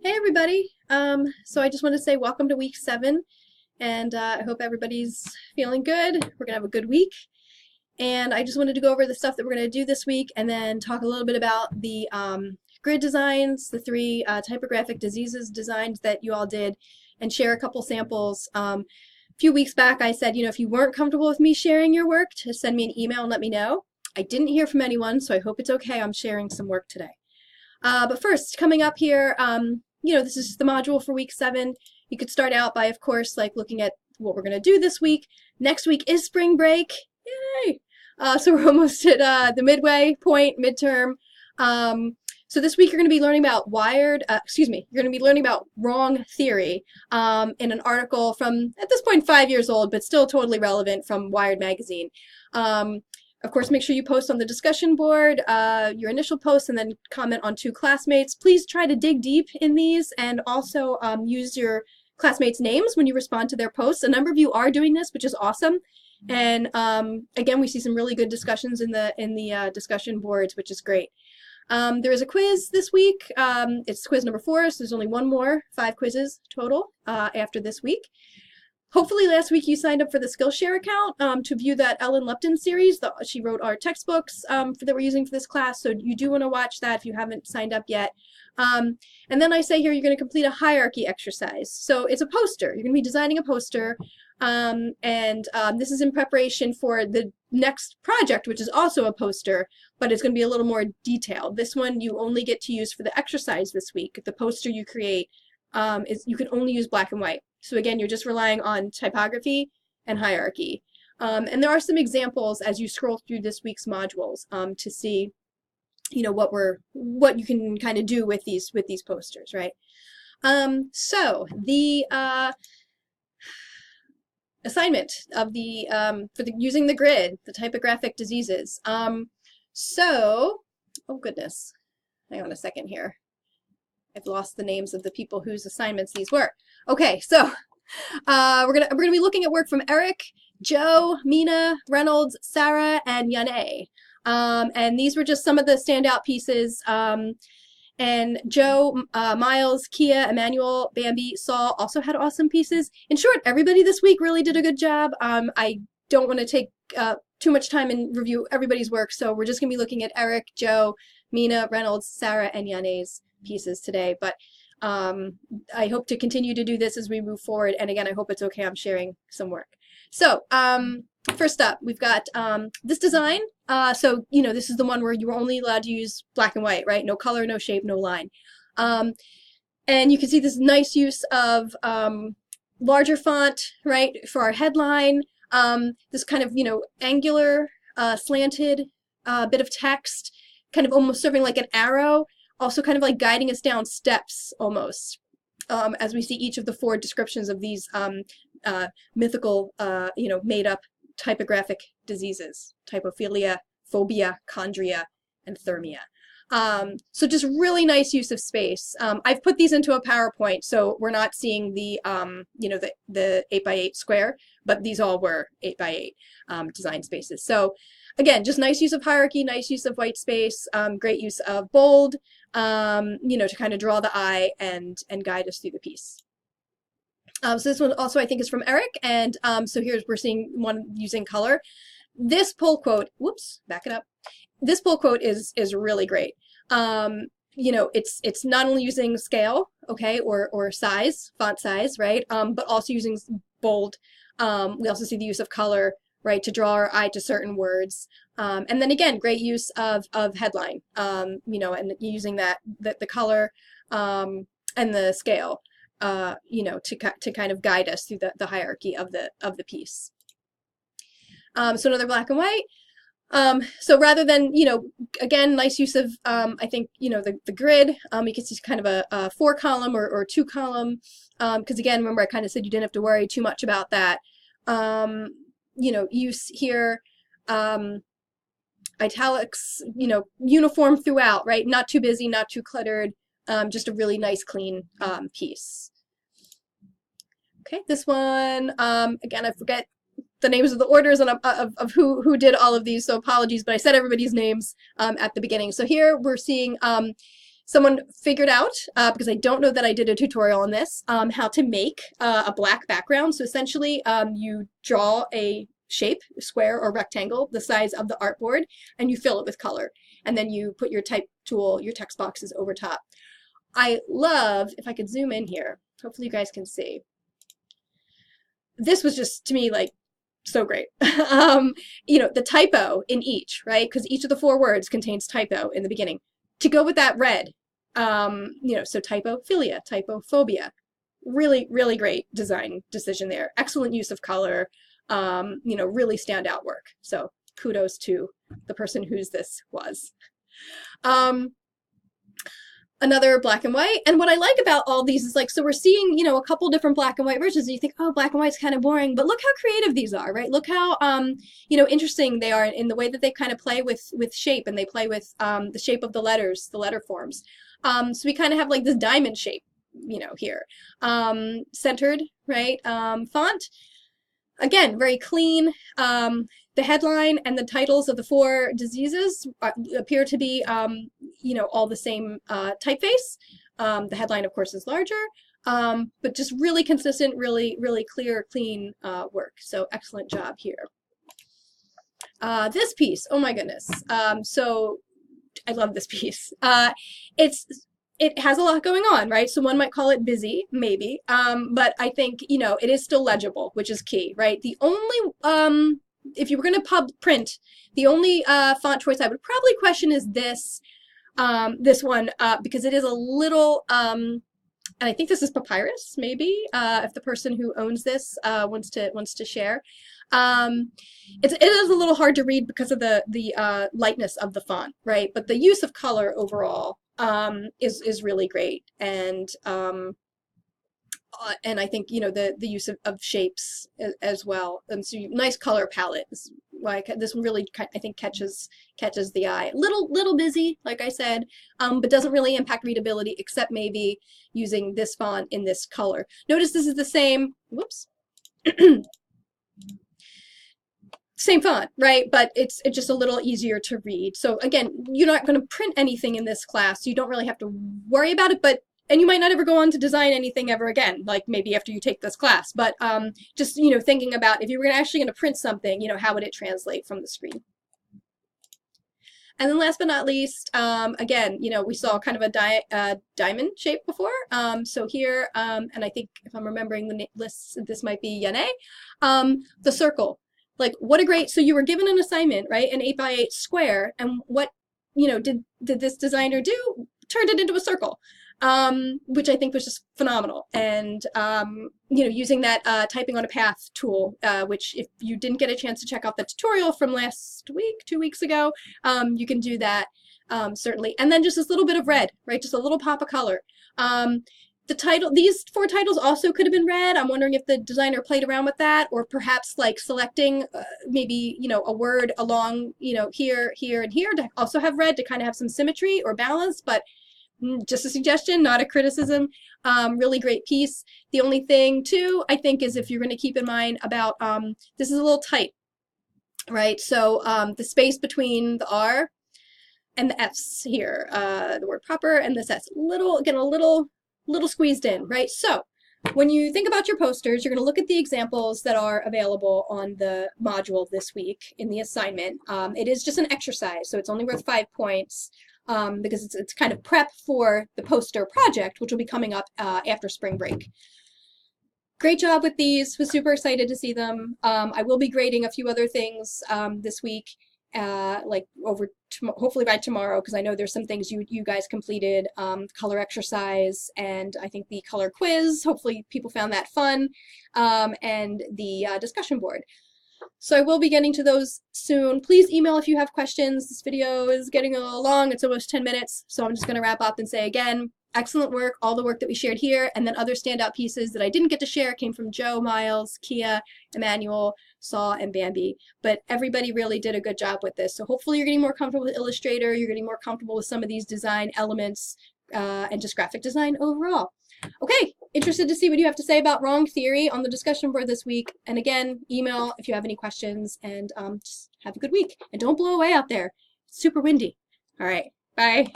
Hey everybody. So I just want to say welcome to week 7, and I hope everybody's feeling good. We're gonna have a good week, and I just wanted to go over the stuff that we're gonna do this week, and then talk a little bit about the grid designs, the 3 typographic diseases designs that you all did, and share a couple samples. A few weeks back, I said, if you weren't comfortable with me sharing your work, to send me an email and let me know. I didn't hear from anyone, so I hope it's okay. I'm sharing some work today. But first, coming up here, this is the module for week 7. You could start out by, of course, like looking at what we're going to do this week. Next week is spring break. Yay! So we're almost at the midway point, midterm. So this week you're going to be learning about you're going to be learning about wrong theory in an article from, at this point, 5 years old, but still totally relevant, from Wired magazine. Of course, make sure you post on the discussion board your initial post, and then comment on 2 classmates. Please try to dig deep in these, and also use your classmates' names when you respond to their posts. A number of you are doing this, which is awesome. And again, we see some really good discussions in the discussion boards, which is great. There is a quiz this week. It's quiz number 4, so there's only one more, 5 quizzes total after this week. Hopefully last week you signed up for the Skillshare account to view that Ellen Lupton series. She wrote our textbooks that we're using for this class, so you do want to watch that if you haven't signed up yet. And then I say here you're going to complete a hierarchy exercise. So it's a poster. You're going to be designing a poster, and this is in preparation for the next project, which is also a poster, but it's going to be a little more detailed. This one you only get to use for the exercise this week. The poster you create you can only use black and white. So again, you're just relying on typography and hierarchy. And there are some examples as you scroll through this week's modules to see, what you can kind of do with these posters, right? So the assignment of the using the grid, the typographic diseases. Oh goodness, hang on a second here. I've lost the names of the people whose assignments these were. Okay, so we're gonna be looking at work from Eric, Joe, Mina, Reynolds, Sarah, and Yane. And these were just some of the standout pieces. And Joe, Miles, Kia, Emmanuel, Bambi, Saul also had awesome pieces. In short, everybody this week really did a good job. I don't want to take too much time and review everybody's work, so we're just gonna be looking at Eric, Joe, Mina, Reynolds, Sarah, and Yane's pieces today, but I hope to continue to do this as we move forward, and again, I hope it's okay I'm sharing some work. So first up, we've got this design. So this is the one where you were only allowed to use black and white, right? No color, no shape, no line. And you can see this nice use of larger font, right, for our headline. This kind of angular, slanted bit of text, kind of almost serving like an arrow, also kind of like guiding us down steps almost, as we see each of the 4 descriptions of these mythical, made-up typographic diseases: typophilia, phobia, chondria, and thermia. So just really nice use of space. I've put these into a PowerPoint, so we're not seeing the, the 8x8 square, but these all were 8x8 design spaces. So again, just nice use of hierarchy, nice use of white space, great use of bold, to kind of draw the eye and guide us through the piece. So this one also I think is from Eric, and so here's, we're seeing one using color. This pull quote, whoops, back it up. This pull quote is really great. It's not only using scale, okay, or size, font size, right, but also using bold. We also see the use of color, right, to draw our eye to certain words. And then again, great use of headline, and using the color and the scale, to kind of guide us through the hierarchy of the piece. So another black and white. So rather than, again, nice use of, I think, the grid. You can see kind of a 4-column or 2-column, because again, remember I kind of said you didn't have to worry too much about that. Use here, italics, uniform throughout, right? Not too busy, not too cluttered, just a really nice, clean piece. Okay, this one, again, I forget the names of the orders and of who did all of these, so apologies, but I said everybody's names at the beginning. So here we're seeing someone figured out, because I don't know that I did a tutorial on this, how to make a black background. So essentially, you draw a shape, square or rectangle, the size of the artboard, and you fill it with color. And then you put your type tool, your text boxes over top. I love, if I could zoom in here, hopefully you guys can see. This was just, to me, like, so great. You know, the typo in each, right? Because each of the 4 words contains typo in the beginning. To go with that red, you know, so typophilia, typophobia. Really, really great design decision there. Excellent use of color, you know, really standout work. So kudos to the person whose this was. Another black and white. And what I like about all these is, like, so we're seeing, you know, a couple different black and white versions, and you think, oh, black and white's kind of boring, but look how creative these are, right? Look how, you know, interesting they are in the way that they kind of play with shape, and they play with the shape of the letters, the letter forms. So we kind of have like this diamond shape, you know, here. Centered, right? Font, again, very clean. The headline and the titles of the 4 diseases appear to be, you know, all the same typeface. The headline, of course, is larger, but just really consistent, really, really clear, clean work. So excellent job here. This piece, oh my goodness. So I love this piece. It has a lot going on, right? So one might call it busy, maybe, but I think, you know, it is still legible, which is key, right? The only, if you were going to print, the only font choice I would probably question is this, this one, because it is a little, and I think this is papyrus, maybe, if the person who owns this wants to share. It is a little hard to read because of the lightness of the font, right? But the use of color overall is really great, and I think, you know, the use of shapes as well, and so nice color palette is why this one really, I think, catches the eye. Little busy, like I said, but doesn't really impact readability, except maybe using this font in this color. Notice this is the same, whoops, same font, right? But it's just a little easier to read. So again, you're not going to print anything in this class, so you don't really have to worry about it, and you might not ever go on to design anything ever again, like maybe after you take this class. But just, you know, thinking about if you were actually going to print something, you know, how would it translate from the screen? And then last but not least, again, you know, we saw kind of a diamond shape before. So here, and I think if I'm remembering the list, this might be Yane, the circle. Like, what a great, so you were given an assignment, right? An 8x8 square, and what, you know, did this designer do? Turned it into a circle. Which I think was just phenomenal. And, you know, using that typing on a path tool, which if you didn't get a chance to check out the tutorial from last week, 2 weeks ago, you can do that, certainly. And then just this little bit of red, right? Just a little pop of color. The title, these 4 titles also could have been red. I'm wondering if the designer played around with that, or perhaps like selecting maybe, you know, a word along, you know, here, here, and here to also have red to kind of have some symmetry or balance, but just a suggestion, not a criticism. Really great piece. The only thing too, I think, is if you're going to keep in mind about, this is a little tight, right? So the space between the R and the S here, the word proper and this S, again, a little squeezed in, right? So when you think about your posters, you're going to look at the examples that are available on the module this week in the assignment. It is just an exercise, so it's only worth 5 points. Because it's kind of prep for the poster project, which will be coming up after spring break. Great job with these. Was super excited to see them. I will be grading a few other things this week, like hopefully by tomorrow, because I know there's some things you guys completed, color exercise, and I think the color quiz. Hopefully people found that fun, and the discussion board. So I will be getting to those soon. Please email if you have questions. This video is getting a little long. It's almost 10 minutes. So I'm just going to wrap up and say again, excellent work, all the work that we shared here. And then other standout pieces that I didn't get to share came from Joe, Miles, Kia, Emmanuel, Saw, and Bambi. But everybody really did a good job with this. So hopefully you're getting more comfortable with Illustrator. You're getting more comfortable with some of these design elements and just graphic design overall. Okay, interested to see what you have to say about wrong theory on the discussion board this week. And again, email if you have any questions, and just have a good week. And don't blow away out there. It's super windy. All right, bye.